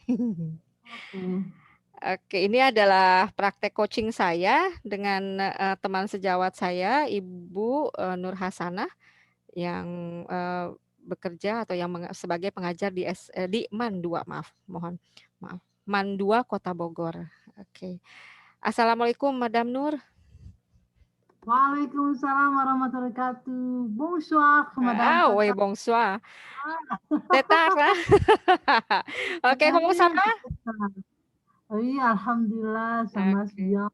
Oke. Oke, ini adalah praktek coaching saya dengan, teman sejawat saya, Ibu, Nur Hasanah yang, bekerja atau yang sebagai pengajar di MAN 2, mohon maaf, MAN 2 Kota Bogor. Oke. Assalamualaikum Madam Nur. Waalaikumsalam warahmatullahi wabarakatuh. Bonsoir, Madame Ah, oui, Tata. bonsoir. C'est tard, hein? OK, comment ça va? Oui, alhamdulillah, ça marche Oke. bien.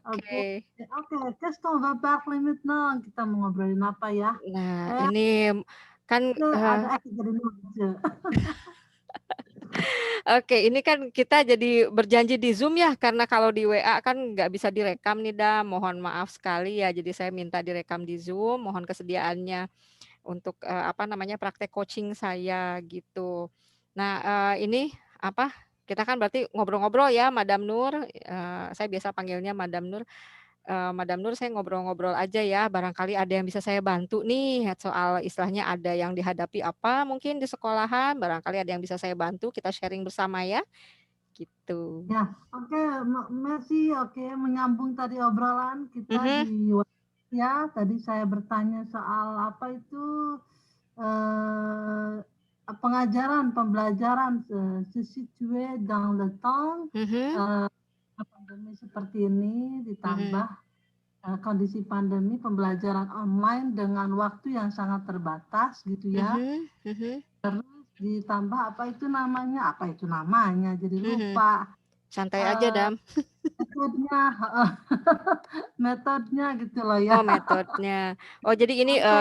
Oke, Oke. oke. Qu'est-ce qu'on va parler maintenant? Kita mau ngobrolin apa ya? Nah, Eh, ini kan, ada jadi lucu. oke, ini kan kita jadi berjanji di Zoom ya, karena kalau di WA kan nggak bisa direkam nih, mohon maaf sekali ya, jadi saya minta direkam di Zoom, mohon kesediaannya untuk, apa namanya, praktek coaching saya, gitu. Nah, ini, apa, kita kan berarti ngobrol-ngobrol ya, Madam Nur, saya biasa panggilnya Madam Nur. Madam Nur, saya ngobrol-ngobrol aja ya, barangkali ada yang bisa saya bantu nih, soal istilahnya ada yang dihadapi apa mungkin di sekolahan, barangkali ada yang bisa saya bantu, kita sharing bersama ya, gitu. Ya, oke, Messi, oke, menyambung tadi obrolan kita Mhm, di ya, tadi saya bertanya soal apa itu eh, pengajaran, pembelajaran se situé dans le temps, mhm, eh, pandemi seperti ini mhm, ditambah kondisi pandemi, pembelajaran online dengan waktu yang sangat terbatas gitu ya. mhm, mhm, Terus ditambah apa itu namanya, jadi mhm. lupa. Santai aja, Eh, Dam. metodenya, heeh, metodenya gitu loh ya. Oh, metodenya. Oh, jadi ini, Oke,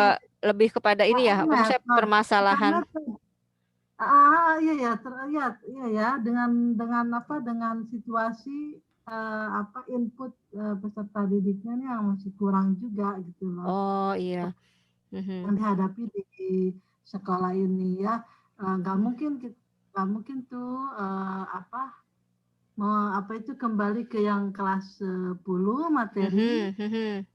lebih kepada ini ya, apa maksudnya, metode, bukan permasalahan. metode. Iya ya, iya, iya ya, dengan apa, dengan situasi apa input peserta didiknya nih yang masih kurang juga gitu loh, Oh, iya. Mhm, yang dihadapi di sekolah ini ya. Nggak mhm, mungkin nggak mungkin tuh apa apa itu kembali ke yang kelas 10 materi mhm, mhm,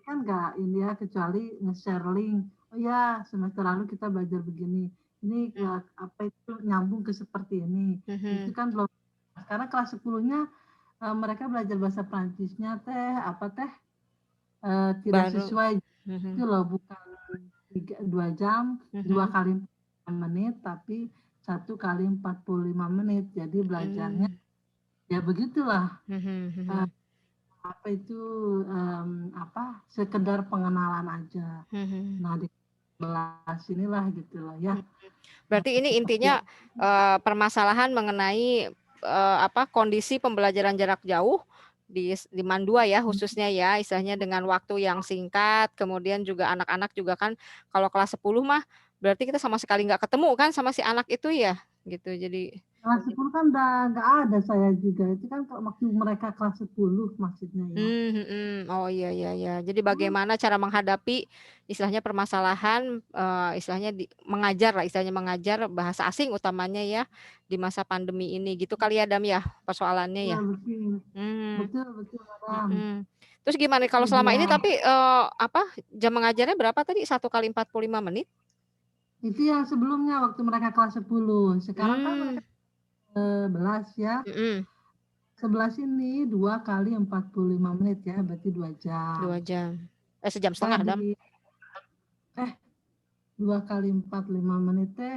kan nggak ini ya kecuali nge-share link. Oh ya, semester lalu kita belajar begini. Ini mhm, apa itu nyambung ke seperti ini. Itu mhm. kan belum. Karena kelas 10-nya mereka belajar bahasa Prancisnya teh apa teh tidak Baru sesuai itu mhm, loh, bukan 2 jam, dua mhm, kali 4 menit, tapi 1 kali 45 menit. Jadi belajarnya mmm, ya begitulah. mhm, Eh, mhm, apa itu apa sekedar pengenalan aja. mhm. Nah, di kelas inilah gitu loh ya. Mhm. Berarti ini Seperti intinya, permasalahan mengenai, apa, kondisi pembelajaran jarak jauh di MAN 2 ya khususnya ya, istilahnya dengan waktu yang singkat, kemudian juga anak-anak juga kan kalau kelas 10 mah berarti kita sama sekali nggak ketemu kan sama si anak itu ya, gitu. Jadi kelas 10 kan udah nggak ada saya juga. Itu kan waktu mereka kelas 10 maksudnya ya. mhm. Oh, iya, iya, iya. Jadi Hmm, bagaimana cara menghadapi istilahnya permasalahan, istilahnya mengajar lah, istilahnya mengajar bahasa asing utamanya ya, di masa pandemi ini gitu kali ya, Dam, ya, persoalannya ya ya? betul. Mmm, Betul, betul, Madam. mhm. Terus gimana Itu kalau selama dia. ini tapi, apa, jam mengajarnya berapa tadi? 1 kali 45 menit? Itu yang sebelumnya waktu mereka kelas 10. Sekarang kan Mmm, mereka 11 ya. mhm, 11 ini 2 kali 45 menit ya, berarti 2 jam. 2 jam. Sejam Eh setengah, Dam. di eh 2 kali 45 menit teh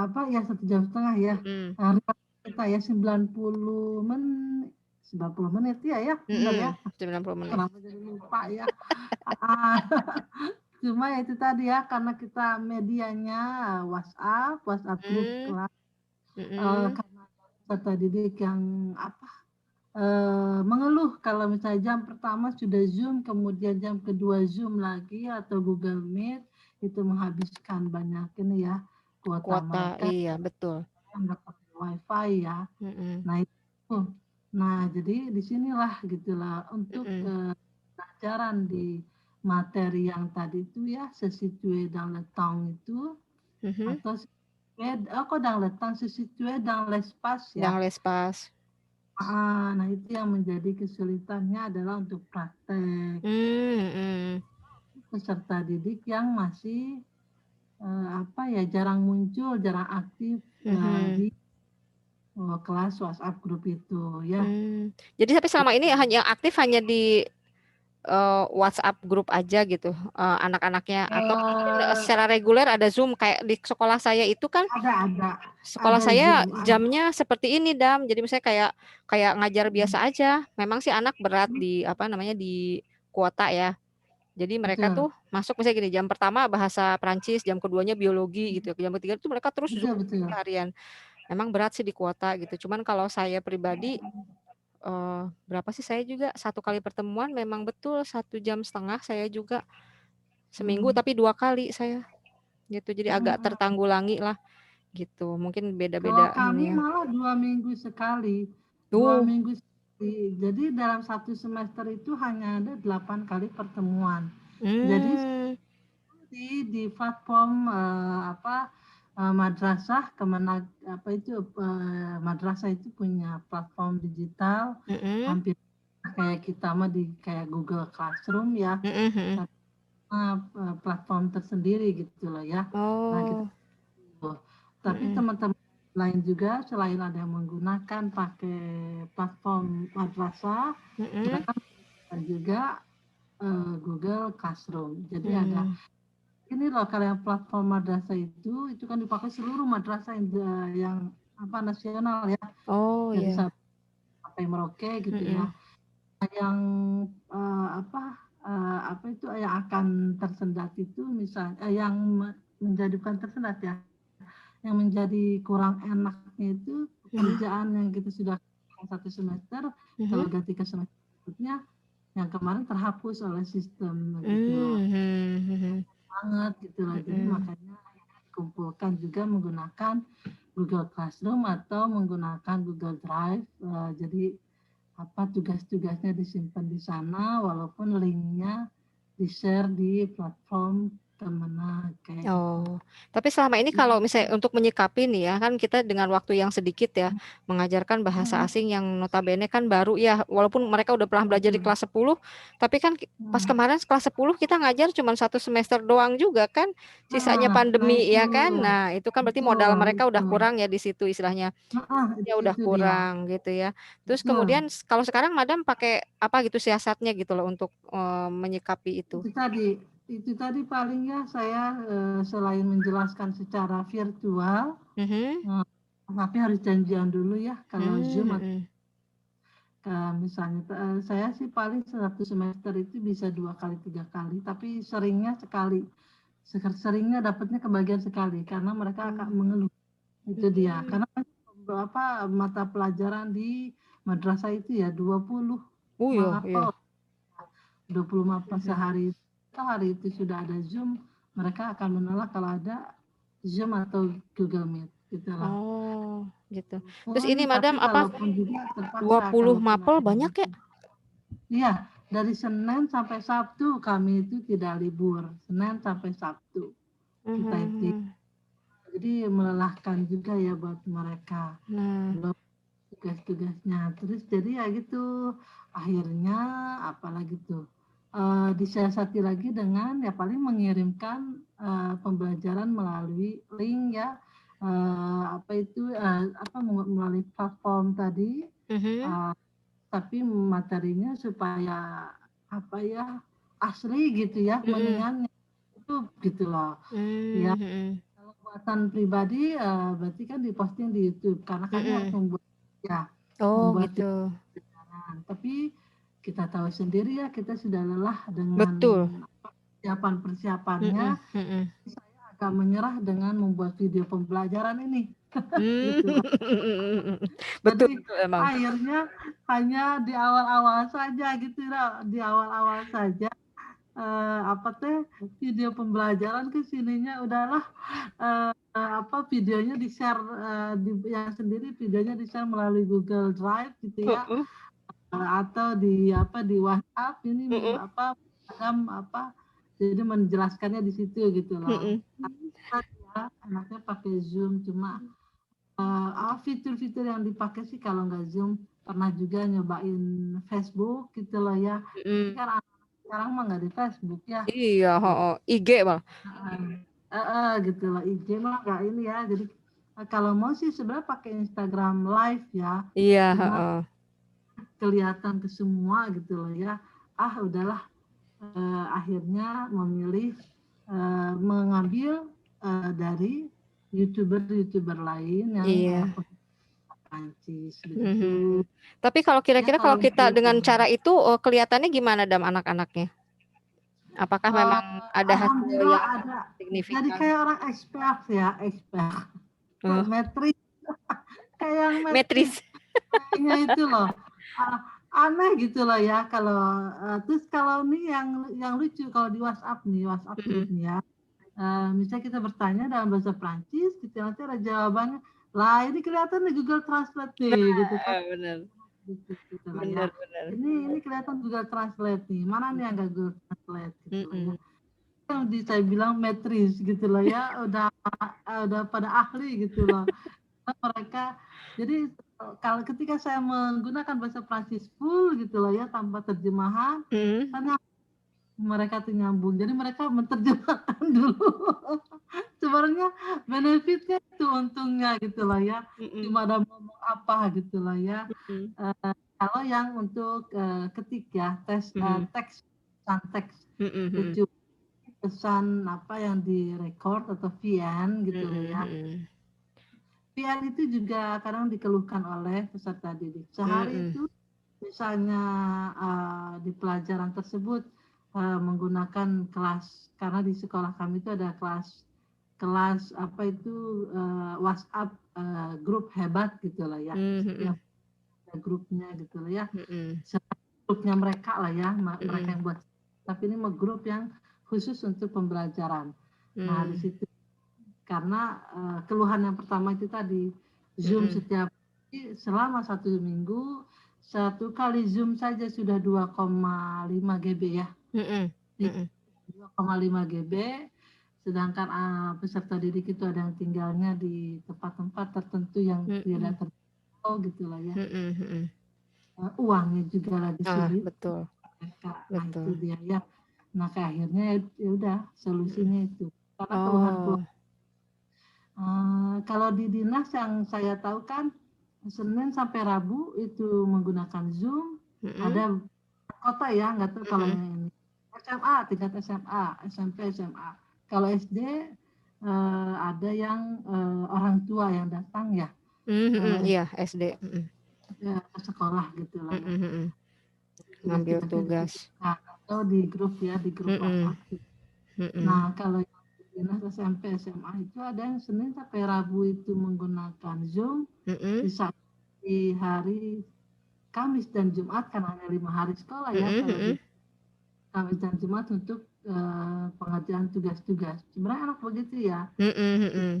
apa ya 1 jam setengah ya. Mhm, Real kita ya 90 menit, 90 menit ya ya, benar ya. mhm, 90 menit. Kenapa jadi lupa ya? Ah, cuma ya itu tadi ya karena kita medianya WhatsApp, WhatsApp grup Mmm, kelas mhm, karena peserta didik yang apa mengeluh kalau misalnya jam pertama sudah Zoom, kemudian jam kedua Zoom lagi atau Google Meet, itu menghabiskan banyak ini ya, kuota kuota, mereka iya betul. yang nggak pakai WiFi ya. Mhm, Nah itu, nah jadi disinilah gitulah untuk mhm, pelajaran di materi yang tadi itu ya, sesuai dans le temps itu, mhm, atau kok dans le temps, sesuai dans l'espace ya. dans l'espace. Nah itu yang menjadi kesulitannya adalah untuk praktek. Mhm, Peserta didik yang masih apa ya jarang muncul, jarang aktif mhm, di mhm. kelas WhatsApp grup itu ya. Jadi tapi selama ini yang aktif hanya di WhatsApp grup aja gitu, anak-anaknya, atau mungkin secara reguler ada Zoom kayak di sekolah saya itu kan. Sekolah Ada saya Zoom. jamnya seperti ini, Dam. Jadi misalnya kayak ngajar biasa aja. Memang sih anak berat di di kuota ya. Jadi mereka Betul. tuh masuk misalnya gini, jam pertama bahasa Prancis, jam keduanya biologi gitu. Jam ketiga itu mereka terus Zoom Betul. harian. Memang berat sih di kuota gitu. Cuman kalau saya pribadi berapa sih, saya juga 1 kali pertemuan memang betul 1,5 jam saya juga seminggu, tapi 2 kali saya gitu. Jadi agak tertanggulangi lah gitu. Mungkin Kalau beda-beda kami ini ya. malah 2 minggu sekali. 2 minggu sekali. Jadi dalam 1 semester itu hanya ada 8 kali pertemuan. Jadi di platform madrasah madrasah itu punya platform digital hampir kayak kita mah di kayak Google Classroom ya. Platform tersendiri gitu loh ya. Nah, kita tapi teman-teman lain juga selain ada yang menggunakan pakai platform madrasah, mereka menggunakan juga Google Classroom. Jadi ada ini loh, kalau yang platform madrasah itu kan dipakai seluruh madrasah yang nasional ya. Jadi sampai Merauke gitu ya. Yang yang akan tersendat itu misalnya yang menjadi bukan tersendat ya, yang menjadi kurang enaknya itu pekerjaan yang kita sudah 1 semester, kalau ganti ke semester berikutnya yang kemarin terhapus oleh sistem gitu loh. Banget gitu loh. Jadi makanya dikumpulkan juga menggunakan Google Classroom atau menggunakan Google Drive. Jadi tugas-tugasnya disimpan di sana walaupun linknya di-share di platform Kemenag kayak gitu. Tapi selama ini kalau misalnya untuk menyikapi nih ya, kan kita dengan waktu yang sedikit ya, mengajarkan bahasa asing yang notabene kan baru ya, walaupun mereka udah pernah belajar di kelas 10, tapi kan pas kemarin kelas 10 kita ngajar cuma 1 semester doang juga kan, sisanya pandemi ya kan. Nah, itu kan berarti modal mereka udah kurang ya di situ istilahnya. Ya udah Itu dia. kurang gitu ya. Terus kemudian kalau sekarang Madam pakai apa gitu siasatnya gitu loh untuk menyikapi itu? Itu tadi paling ya saya selain menjelaskan secara virtual, tapi harus janjian dulu ya kalau Zoom misalnya saya sih paling 1 semester itu bisa 2 kali 3 kali, tapi seringnya sekali. Seringnya dapatnya kebagian sekali karena mereka akan mengeluh. Itu dia. Karena mata pelajaran di madrasah itu ya 20 mapel. 20 mapel sehari. Hari itu sudah ada Zoom, mereka akan menolak kalau ada Zoom atau Google Meet gitu lah. Gitu. Terus ini Madam apa 20 mapel banyak ya? Iya, dari Senin sampai Sabtu kami itu tidak libur. Senin sampai Sabtu kita itu. Jadi melelahkan juga ya buat mereka. Belum tugas-tugasnya. Terus jadi ya gitu. Akhirnya apalagi tuh disiasati lagi dengan ya paling mengirimkan pembelajaran melalui link ya. Melalui platform tadi. Tapi materinya supaya asli gitu ya, mendingan YouTube gitu loh. Ya, kalau buatan pribadi berarti kan diposting di YouTube karena kami harus membuat gitu. Tapi kita tahu sendiri ya, kita sudah lelah dengan persiapan-persiapannya. Saya agak menyerah dengan membuat video pembelajaran ini. Gitu. Betul, Jadi emang. akhirnya hanya di awal-awal saja gitu loh, di awal-awal saja video pembelajaran ke sininya udahlah videonya di-share yang sendiri videonya di-share melalui Google Drive gitu ya. Atau di WhatsApp ini jadi menjelaskannya di situ gitu loh. Anaknya pakai Zoom cuma fitur-fitur yang dipakai sih kalau nggak Zoom pernah juga nyobain Facebook gitu loh ya. Kan sekarang mah nggak di Facebook ya. Iya, IG malah. Gitu loh, IG mah nggak ini ya. Jadi kalau mau sih sebenarnya pakai Instagram Live ya, Iya, cuma heeh. kelihatan ke semua gitu loh ya. Udahlah, akhirnya memilih mengambil dari YouTuber lain yang Iya. Prancis begitu. Mhm. Tapi kalau Ya kira-kira kalau kalau kita untuk dengan cara itu kelihatannya gimana Dam anak-anaknya? Apakah memang ada hasil alhamdulillah yang ada. Jadi signifikan? kayak orang expert ya, expert. Oh, Metris, kayak yang metris metris. kayaknya itu loh. Aneh gitu loh ya kalau terus kalau nih yang lucu kalau di WhatsApp grup Mhm. nih ya. Misalnya kita bertanya dalam bahasa Prancis, gitu nanti ada jawabannya. Lah ini kelihatan di Google Translate nih, gitu kan? Benar. Gitu lah ya. Benar. Ini kelihatan Google Translate nih. Mana nih yang nggak Google Translate gitu lah ya. Mhm. Yang saya bilang metris gitu loh ya, udah pada ahli gitu loh. Mereka jadi kalau ketika saya menggunakan bahasa Prancis full gitu loh ya tanpa terjemahan, Mhm. kan mereka tuh nyambung. Jadi mereka menerjemahkan dulu. Sebenarnya benefitnya itu untungnya gitu lah ya. Mhm. Cuma ada ngomong apa gitu lah ya. Mhm. Kalau yang untuk ketik ya, Mhm. teks, pesan teks, Mhm. kecuali pesan apa yang direcord atau VN gitu loh ya. Mhm. VN itu juga kadang dikeluhkan oleh peserta didik. Sehari Mhm. itu misalnya di pelajaran tersebut menggunakan kelas, karena di sekolah kami itu ada kelas apa itu WhatsApp grup hebat gitu lah ya. Setiap Mhm. grupnya gitu lah ya. Mhm. Grupnya mereka lah ya, mereka Mhm. yang buat. Tapi ini grup yang khusus untuk pembelajaran. Nah di Mhm. situ karena keluhan yang pertama itu tadi Zoom Mhm. setiap selama 1 minggu 1 kali Zoom saja sudah 2,5 GB ya. Mhm. Mhm. 2,5 GB, sedangkan peserta didik itu ada yang tinggalnya di tempat-tempat tertentu yang Mhm. tidak terjangkau gitu lah ya. Mhm. Uangnya juga lagi sulit Betul. mereka. Nah itu Betul. dia ya. Nah akhirnya ya udah Mhm. solusinya itu. Karena keluhan-keluhan Oh. kalau di dinas yang saya tahu kan Senin sampai Rabu itu menggunakan Zoom. Mhm. Ada kota ya, nggak tahu kalau Mhm. yang ini. SMA, tingkat SMA, SMP, SMA. Kalau SD ada yang orang tua yang datang ya Mhm. ke, Iya, SD. Mhm. ke sekolah gitu lah ya. Mhm. Ngambil Tugas-tugasnya tugas. dititipkan atau di grup ya, di grup Mhm. WhatsApp. Mhm. Nah, kalau yang di dinas SMP, SMA itu ada yang Senin sampai Rabu itu menggunakan Zoom, Mhm. di hari Kamis dan Jumat kan hanya 5 hari sekolah ya Mhm. kalau di Mhm. Kamis dan Jumat untuk pengerjaan tugas-tugas. Sebenarnya enak begitu ya. Mhm. Mhm.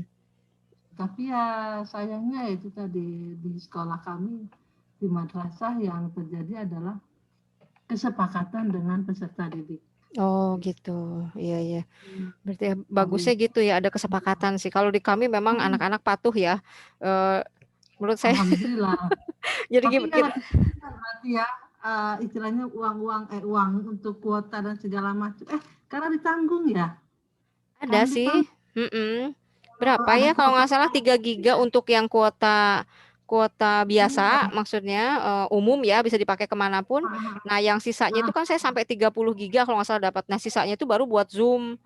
Tapi ya sayangnya itu tadi di sekolah kami di madrasah yang terjadi adalah kesepakatan dengan peserta didik. Oh gitu, iya. Berarti Jadi bagusnya gitu ya, ada kesepakatan sih. Kalau di kami memang anak-anak patuh ya. Eee, menurut saya alhamdulillah. jadi Tapi gim nggak kit ada kesulitan berarti ya istilahnya uang untuk kuota dan segala macam. Karena ditanggung ya, ada karena sih, ditanggung mhm. Berapa ada ya kalau kuota nggak salah 3 giga untuk yang kuota kuota biasa maksudnya, umum ya bisa dipakai kemana pun. Nah yang sisanya itu kan saya sampai 30 giga kalau nggak salah dapat. Nah sisanya itu baru buat Zoom,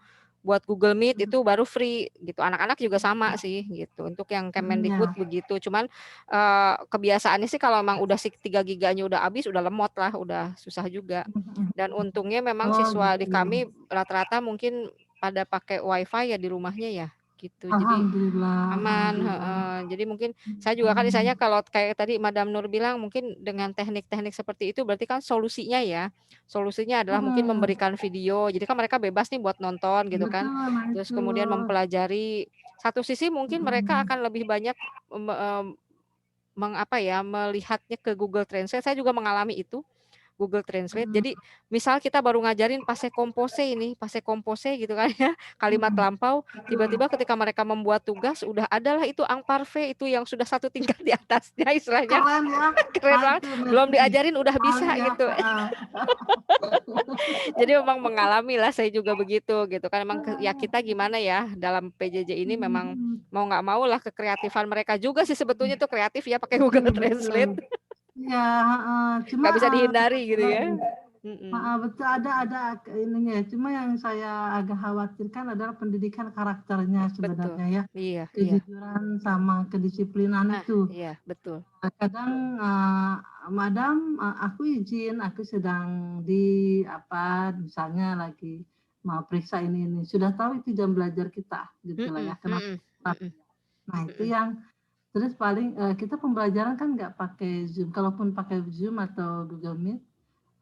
buat Google Meet itu baru free gitu. Anak-anak juga sama sih gitu. Untuk yang Kemendikbud ya. begitu. Cuman, kebiasaannya sih kalau memang udah 3 giganya udah habis, udah lemot lah, udah susah juga. Dan untungnya memang Oh siswa di gitu. kami rata-rata mungkin pada pakai WiFi ya di rumahnya ya, gitu. Jadi Alhamdulillah, aman, alhamdulillah. heeh. Jadi mungkin saya juga kan misalnya kalau kayak tadi Madam Nur bilang mungkin dengan teknik-teknik seperti itu berarti kan solusinya ya, solusinya adalah mungkin memberikan video. Jadi kan mereka bebas nih buat nonton gitu kan. Betul, nah Terus itu. kemudian mempelajari. Satu sisi mungkin mereka akan lebih banyak melihatnya ke Google Translate. Saya juga mengalami itu. Google Translate. Jadi misal kita baru ngajarin passé composé ini, passé composé gitu kan ya, kalimat lampau, tiba-tiba ketika mereka membuat tugas udah adalah itu en parfait itu yang sudah satu tingkat di atasnya istilahnya. Keren ya. Keren Nah, banget. itu Belum berarti diajarin udah bisa ahli ya. gitu. Jadi memang mengalami lah saya juga begitu gitu kan. Emang ya kita gimana ya dalam PJJ ini memang mau nggak mau lah kekreatifan mereka juga sih sebetulnya tuh kreatif ya pakai Google Betul, Translate. betul. Iya, heeh. Cuma Nggak bisa dihindari gitu ya. betul ada ininya. Cuma yang saya agak khawatirkan adalah pendidikan karakternya Betul. sebenarnya ya. Iya, iya. Kejujuran sama kedisiplinan Nah, itu. iya, betul. Kadang Madam, aku izin, aku sedang di misalnya lagi mau periksa ini. Sudah tahu itu jam belajar kita, gitu lah ya. Kenapa? Nah itu yang terus paling kita pembelajaran kan nggak pakai Zoom. Kalaupun pakai Zoom atau Google Meet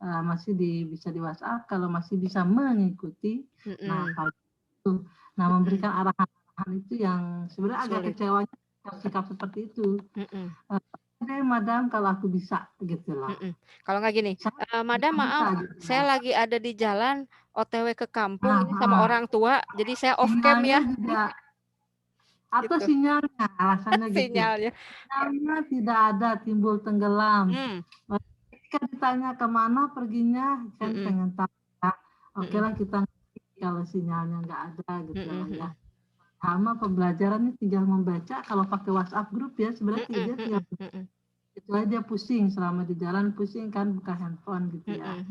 masih bisa di WhatsApp. Kalau masih bisa mengikuti, nah kalau itu, nah memberikan arahan-arahan itu yang sebenarnya agak kecewanya sikap seperti itu. Madam, kalau aku bisa gitu lah. Kalau nggak gini, Madam maaf, gitu. saya lagi ada di jalan OTW ke kampung ini sama orang tua, jadi saya off cam ya. Juga. Atau Gitu. sinyalnya, alasannya gitu. Sinyalnya tidak ada, timbul tenggelam. Ketika ditanya kemana perginya, kan pengen tahu ya. Oke lah kita kalau sinyalnya nggak ada gitu lah ya. Sama pembelajarannya tinggal membaca, kalau pakai WhatsApp grup ya sebenarnya dia tinggal itu aja pusing selama di jalan pusing kan buka handphone gitu ya.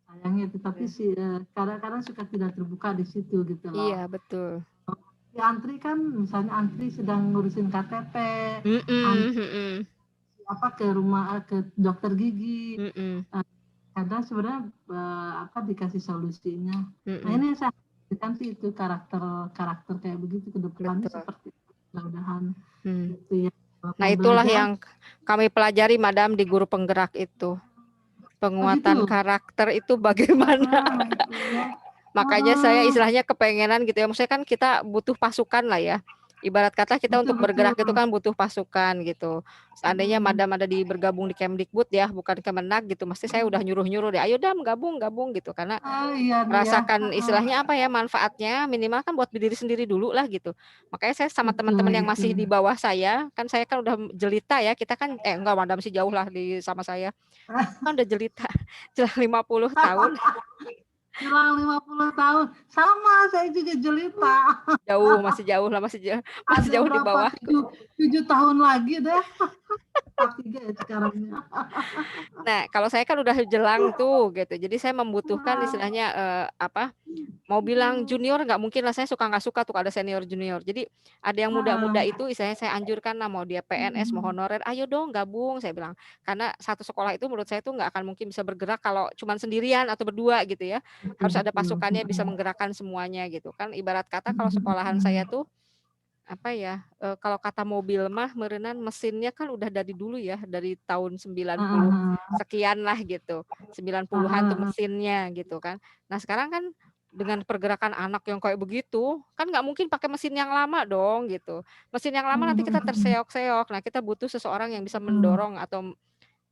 Sayangnya itu tapi sih kadang-kadang suka tidak terbuka di situ gitu loh. Iya betul. Di antri kan misalnya antri sedang ngurusin KTP, ke rumah ke dokter gigi, kadang sebenarnya dikasih solusinya. Nah ini saya kan sih itu karakter kayak begitu ke depannya seperti mudah-mudahan gitu ya. Nah itulah yang kami pelajari Madam di guru penggerak itu, penguatan karakter itu bagaimana. Makanya saya istilahnya kepengenan gitu ya, maksudnya kan kita butuh pasukan lah ya. Ibarat kata kita untuk bergerak itu kan butuh pasukan gitu. Seandainya Madam ada bergabung di Kemdikbud ya, bukan Kemenag gitu, mesti saya udah nyuruh-nyuruh deh, ayo Dam gabung gitu karena merasakan istilahnya apa ya manfaatnya minimal kan buat diri sendiri dulu lah gitu. Makanya saya sama teman-teman yang masih di bawah saya, kan saya kan udah jelita ya, kita kan enggak Madam sih jauh lah sama saya. Kan udah jelita, jelas 50 tahun. Jelang 50 tahun. Sama, saya juga jelita. Jauh, masih jauh lah, masih jauh di bawah. 7 tahun lagi deh. 43 ya sekarang. Nah, kalau saya kan udah jelang tuh gitu. Jadi saya membutuhkan istilahnya mau bilang junior nggak mungkin lah, saya suka nggak suka tuh ada senior junior. Jadi ada yang muda-muda itu istilahnya saya anjurkan lah mau dia PNS mau honorer, ayo dong gabung saya bilang. Karena satu sekolah itu menurut saya tuh nggak akan mungkin bisa bergerak kalau cuma sendirian atau berdua gitu ya. Harus ada pasukannya bisa menggerakkan semuanya gitu kan. Ibarat kata kalau sekolahan saya tuh kalau kata mobil mah merenan mesinnya kan udah dari dulu ya, dari tahun 90 sekian lah gitu. 90-an tuh mesinnya gitu kan. Nah, sekarang kan dengan pergerakan anak yang kayak begitu, kan nggak mungkin pakai mesin yang lama dong gitu. Mesin yang lama nanti kita terseok-seok. Nah, kita butuh seseorang yang bisa mendorong atau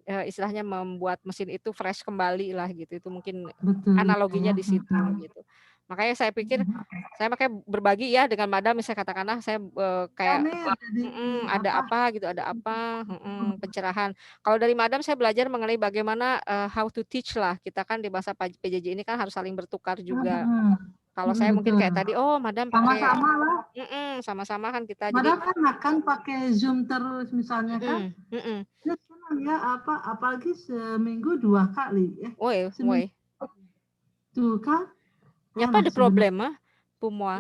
istilahnya membuat mesin itu fresh kembali lah gitu. Itu mungkin analoginya di situ gitu. Makanya saya pikir saya makanya berbagi ya dengan Madam, misalnya katakanlah saya kayak ada apa pencerahan. Kalau dari Madam saya belajar mengenai bagaimana how to teach lah. Kita kan di masa PJJ ini kan harus saling bertukar juga. Kalau saya mungkin kayak tadi, Madam pakai sama-sama kan kita. Madam kan pakai Zoom terus misalnya kan. Ya apalagi seminggu 2 kali ya. Woi. Tuh kan. Nyapa ada problema, Pumwa.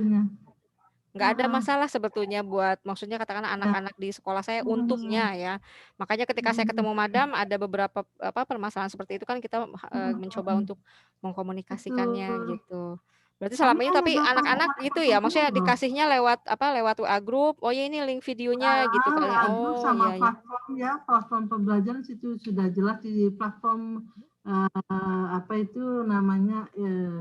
Nggak ada masalah sebetulnya buat maksudnya katakanlah anak-anak di sekolah saya untungnya ya. Makanya ketika saya ketemu Madam ada beberapa permasalahan seperti itu kan kita mencoba untuk mengkomunikasikannya gitu. Berarti selama ini tapi anak-anak gitu ya, maksudnya dikasihnya lewat WA group. Oh ya ini link videonya gitu kali. Oh sama platform ya, platform pembelajaran situ sudah jelas di platform itu namanya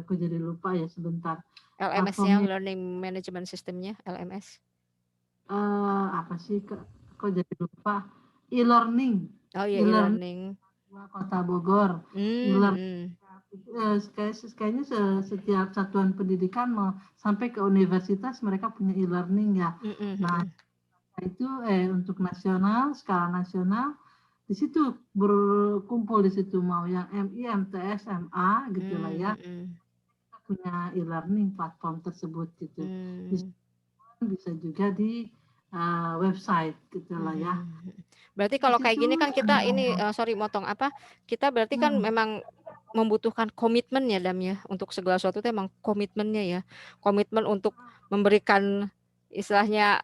aku jadi lupa ya sebentar. LMS-nya, Learning Management System-nya, LMS. Apa sih kok jadi lupa? E-learning. Oh iya, e-learning. Kota Bogor. Hmm. Kayaknya setiap satuan pendidikan mau sampai ke universitas mereka punya e-learning ya. Nah, itu untuk nasional, skala nasional, di situ berkumpul di situ mau yang MI, MTS, MA gitu lah ya. Kita punya e-learning platform tersebut gitu. Bisa juga di website gitu lah ya. Berarti Di kalau kayak situ gini kan kita ini sorry motong apa? Kita berarti kan memang membutuhkan komitmen ya Dam ya untuk segala sesuatu itu emang komitmennya ya. Komitmen untuk memberikan istilahnya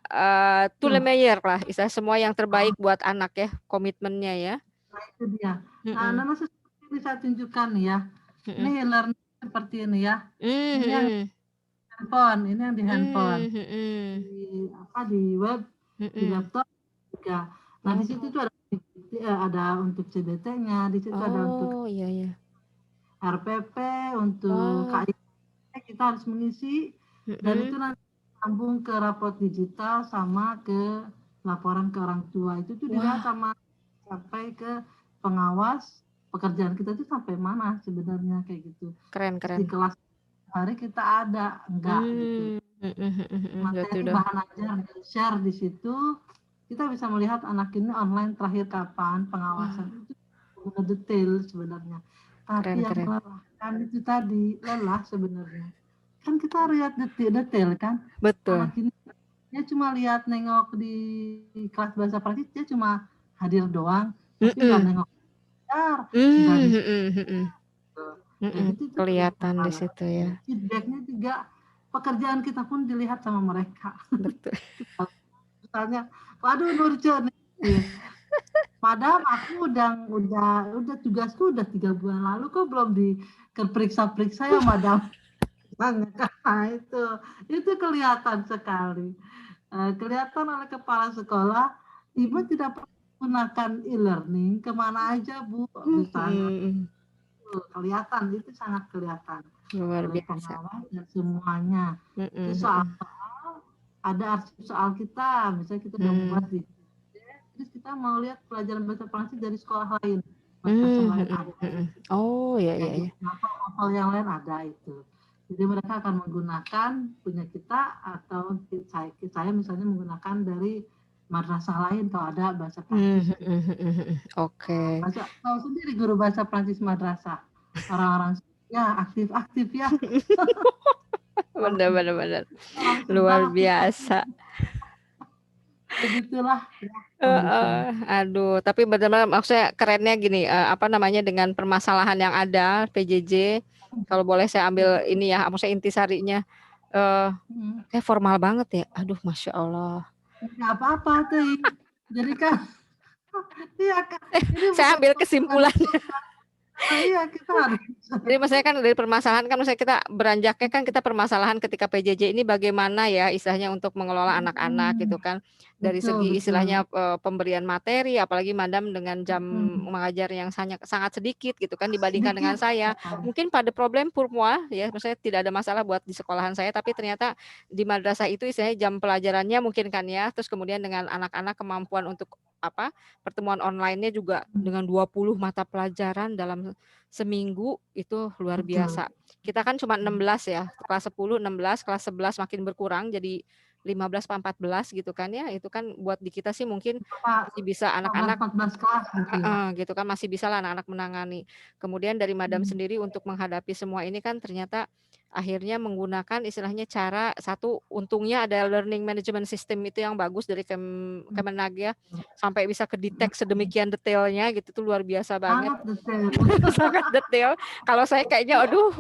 tout le meilleur lah, istilah semua yang terbaik buat anak ya, komitmennya ya. Nah, itu dia. Nah, nama sesuatu bisa tunjukkan nih ya. Ini e-learning seperti ini ya. Ini yang handphone, ini yang di handphone. Di web, di laptop juga. Nah, di situ tuh ada untuk CBT-nya, di situ ada untuk RPP, untuk KIP, kita harus mengisi dan itu nanti sambung ke raport digital sama ke laporan ke orang tua. Itu tuh dilihat sama sampai ke pengawas pekerjaan kita tuh sampai mana sebenarnya kayak gitu. Keren. Di kelas hari kita ada enggak gitu. Materi bahan ajar share di situ, kita bisa melihat anak ini online terakhir kapan, pengawasan itu detail sebenarnya. Tapi yang melelahkan itu tadi, lelah sebenarnya. Kan kita lihat detail kan. Betul. Anak ini dia cuma lihat nengok di kelas bahasa praktis, dia cuma hadir doang, tapi nggak nengok. Gitu, kelihatan di situ ya. Feedbacknya juga pekerjaan kita pun dilihat sama mereka. Betul. Misalnya, waduh Nurja nih, padahal aku udah tugasku udah 3 bulan lalu kok belum diperiksa ya madam. Nah, itu kelihatan sekali. Kelihatan oleh kepala sekolah, ibu tidak menggunakan e-learning kemana aja Bu, misalnya. Kelihatan, itu sangat kelihatan. Luar biasa. Dan semuanya. Itu soal ada arsip soal kita, misalnya kita udah buat di terus kita mau lihat pelajaran bahasa Prancis dari sekolah lain. Oh ya. Hal yang lain ada itu. Jadi mereka akan menggunakan punya kita atau saya misalnya menggunakan dari madrasah lain kalau ada bahasa Prancis. Oke. Tahu sendiri guru bahasa Prancis madrasah. Orang-orang ya aktif ya. Benar. Luar biasa. Begitulah. Aduh, tapi benar-benar maksudnya kerennya gini, dengan permasalahan yang ada PJJ, kalau boleh saya ambil ini ya, maksudnya intisarinya, kayak formal banget ya. Aduh, Masya Allah. Nggak apa-apa tuh. Jadi kan, saya ambil kesimpulannya. Iya, kita harus. Jadi maksudnya kan dari permasalahan kan maksudnya kita beranjaknya kan kita permasalahan ketika PJJ ini bagaimana ya istilahnya untuk mengelola anak-anak gitu kan. Dari segi istilahnya pemberian materi, apalagi madam dengan jam mengajar yang sangat sedikit gitu kan dibandingkan dengan saya. Mungkin pada problem Purmua ya, maksudnya tidak ada masalah buat di sekolahan saya, tapi ternyata di madrasah itu istilahnya jam pelajarannya mungkin kan ya, terus kemudian dengan anak-anak kemampuan untuk pertemuan online-nya juga dengan 20 mata pelajaran dalam seminggu itu luar biasa. Kita kan cuma 16 ya, kelas 10, 16, kelas 11 makin berkurang jadi 15 14 gitu kan ya. Itu kan buat di kita sih mungkin masih bisa anak-anak 14 kelas gitu kan masih bisa lah anak-anak menangani. Kemudian dari madam sendiri untuk menghadapi semua ini kan ternyata akhirnya menggunakan istilahnya cara satu untungnya ada learning management system itu yang bagus dari Kemenag ya sampai bisa kedetek sedemikian detailnya gitu tuh luar biasa banget. Sangat detail. Kalau saya kayaknya aduh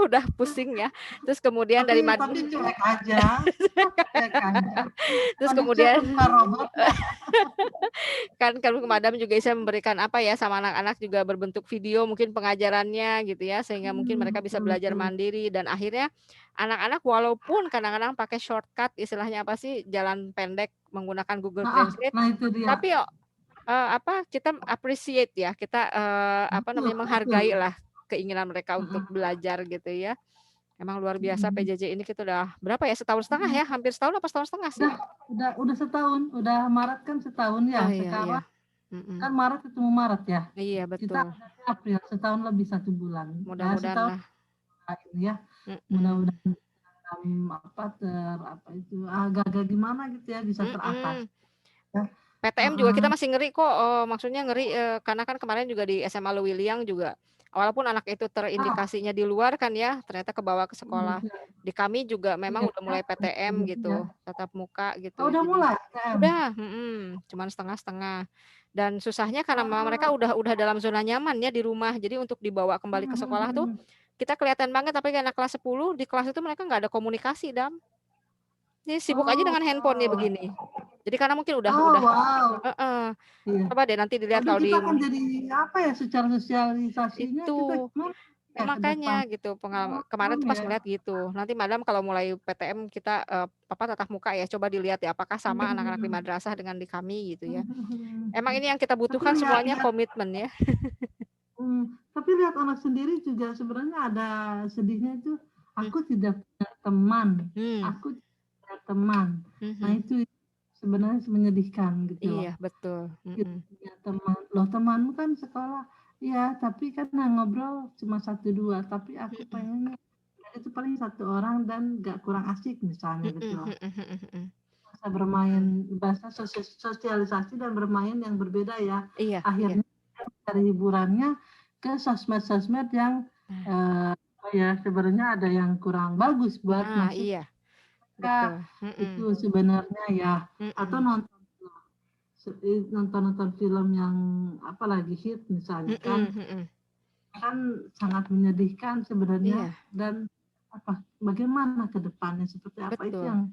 udah pusing ya. Terus kemudian dari madam cuek aja. Terus kemudian kan madam juga bisa memberikan sama anak-anak juga berbentuk video mungkin pengajarannya gitu ya sehingga mungkin mereka bisa belajar mandiri dan akhirnya anak-anak walaupun kadang-kadang pakai shortcut istilahnya jalan pendek menggunakan Google Translate tapi kita appreciate ya kita menghargai lah keinginan mereka untuk belajar gitu ya. Emang luar biasa PJJ ini kita udah berapa ya setahun setengah ya hampir setahun apa setahun setengah sih? Udah setahun, udah Maret kan setahun ya sekarang. Kan Maret ketemu Maret ya. Iya, Kita betul. April, setahun lebih 1 bulan. Ya, Mudah-mudahan setahun lah. ini ya. Mudah-mudahan agak-agak gimana gitu ya bisa teratasi. Ya. PTM juga kita masih ngeri kok, maksudnya ngeri karena kan kemarin juga di SMA Lewiliang juga, walaupun anak itu terindikasinya di luar kan ya, ternyata kebawa ke sekolah. Di kami juga memang udah mulai PTM gitu, tatap muka gitu. Oh, udah Jadi mulai? udah, cuman setengah-setengah. Dan susahnya karena mereka udah dalam zona nyaman ya di rumah, jadi untuk dibawa kembali ke sekolah tuh, kita kelihatan banget tapi anak kelas 10, di kelas itu mereka nggak ada komunikasi, Dam. Jadi sibuk aja dengan handphone-nya begini. Jadi karena mungkin udah wow. Iya. Coba deh nanti dilihat kalau kita kan jadi apa ya secara sosialisasinya itu kita gimana ya makanya gitu pengalaman kemarin tuh pas ngeliat gitu. Nanti Madam kalau mulai PTM kita tatap muka ya, coba dilihat ya apakah sama anak-anak di madrasah dengan di kami gitu ya. Emang ini yang kita butuhkan semuanya komitmen ya. Tapi lihat anak sendiri juga sebenarnya ada sedihnya itu, aku tidak punya teman, aku tidak punya teman. Nah itu sebenarnya menyedihkan gitu loh. Iya betul. Ya, teman, loh temanmu kan sekolah, ya tapi kan ngobrol cuma 1-2, tapi aku pengennya itu paling 1 orang dan gak kurang asik misalnya gitu loh. Bahasa bermain, bahasa sosialisasi dan bermain yang berbeda ya. Iya. Akhirnya dari hiburannya ke sosmed-sosmed yang ya sebenarnya ada yang kurang bagus buat masuk. Iya. Betul. Itu sebenarnya ya. Atau nonton film yang apalagi hit misalnya kan sangat menyedihkan sebenarnya. Dan bagaimana ke depannya seperti apa. Betul. Itu yang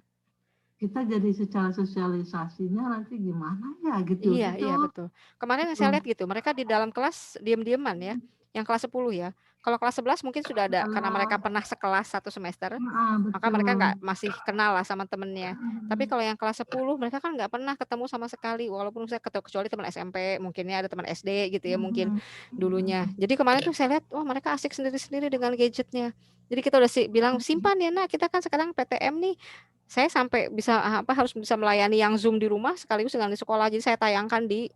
kita jadi secara sosialisasinya nanti gimana ya gitu. Iya, iya betul. Kemarin saya lihat gitu, mereka di dalam kelas diam-diaman ya, yang kelas 10 ya. Kalau kelas 11 mungkin sudah ada karena mereka pernah sekelas 1 semester, maka mereka masih kenal lah sama temennya. Tapi kalau yang kelas 10 mereka kan nggak pernah ketemu sama sekali, walaupun saya kecuali teman SMP, mungkinnya ada teman SD gitu ya mungkin dulunya. Jadi kemarin tuh saya lihat, wah mereka asik sendiri-sendiri dengan gadgetnya. Jadi kita udah bilang simpan ya nak, kita kan sekarang PTM nih. Saya sampai bisa harus bisa melayani yang Zoom di rumah sekaligus dengan di sekolah. Jadi saya tayangkan di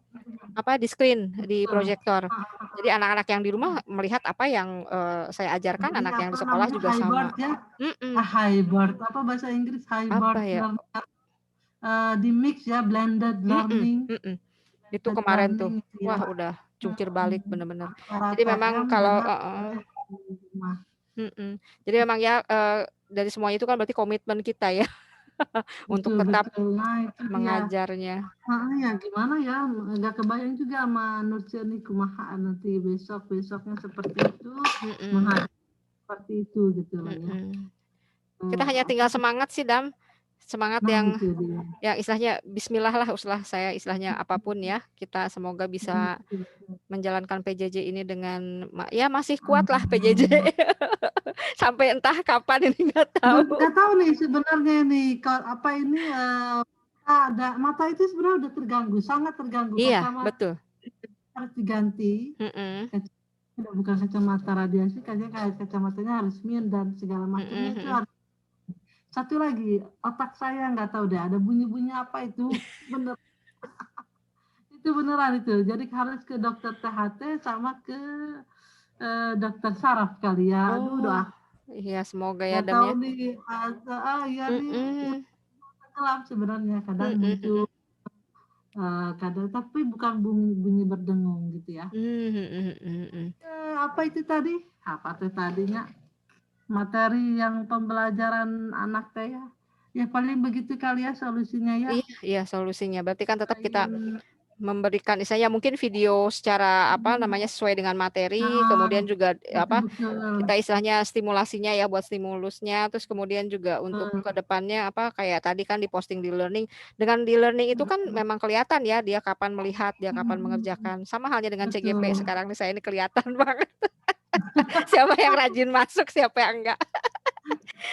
screen, di proyektor. Jadi anak-anak yang di rumah melihat apa yang saya ajarkan, anak yang di sekolah juga sama. Hybrid, apa bahasa Inggris hybrid? Di mix ya, blended learning. Itu kemarin tuh, wah udah jungkir balik bener-bener. Jadi memang kalau jadi memang ya dari semuanya itu kan berarti komitmen kita ya untuk tetap mengajarnya. Ya gimana ya, nggak kebayang juga sama Nurciani kumaha nanti besoknya seperti itu, seperti itu gitu loh ya. Kita hanya tinggal semangat sih Dam, semangat yang istilahnya Bismillah lah saya istilahnya apapun ya, kita semoga bisa menjalankan PJJ ini dengan ya masih kuat lah PJJ sampai entah kapan ini nggak tahu. Nggak tahu nih sebenarnya nih apa ini ada mata itu sebenarnya udah terganggu, sangat terganggu. Iya betul. Harus diganti. Udah bukan kacamata radiasi, kayak kacamatanya harus min dan segala macamnya itu harus. Satu lagi, otak saya nggak tahu deh, ada bunyi-bunyi apa itu, bener. Itu beneran itu. Jadi harus ke dokter THT sama ke dokter saraf kali ya. Aduh doa. Iya semoga ya Dam ya. Tahu nih, ya nih. Kelam sebenarnya kadang muncul, kadang tapi bukan bunyi berdengung gitu ya. Apa itu tadi? Apa tuh tadinya? Materi yang pembelajaran anak saya ya paling begitu kali ya solusinya ya. Iya solusinya berarti kan tetap kita memberikan misalnya mungkin video secara sesuai dengan materi, kemudian juga kita istilahnya stimulasinya ya buat stimulusnya, terus kemudian juga untuk kedepannya kayak tadi kan diposting di learning, dengan di learning itu kan memang kelihatan ya dia kapan melihat, dia kapan mengerjakan, sama halnya dengan CGP sekarang nih saya ini kelihatan banget siapa yang rajin masuk, siapa yang enggak.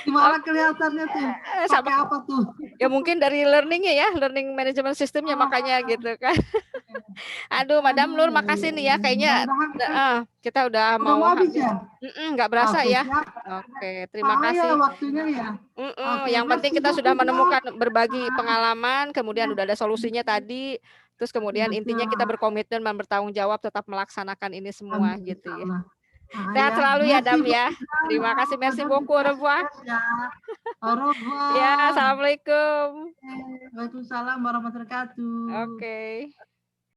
Gimana kelihatannya tuh? Pakai apa tuh? Ya mungkin dari learningnya ya, learning management systemnya makanya gitu kan. Aduh, Madam Nur, makasih nih ya. Kayaknya kita udah mau habis ya? Nggak berasa ya. Oke, terima kasih. Waktunya ya. Yang penting kita sudah menemukan berbagi pengalaman, kemudian udah ada solusinya tadi. Terus kemudian intinya kita Betul. berkomitmen dan bertanggung jawab tetap melaksanakan ini semua Amin, gitu ya. insyaallah. Sehat Ya, selalu ya merci Dam ya. beaucoup Dam, Merci donne beaucoup, au revoir. ya. Au Ya, revoir. assalamualaikum. Waalaikumsalam warahmatullahi wabarakatuh. Oke.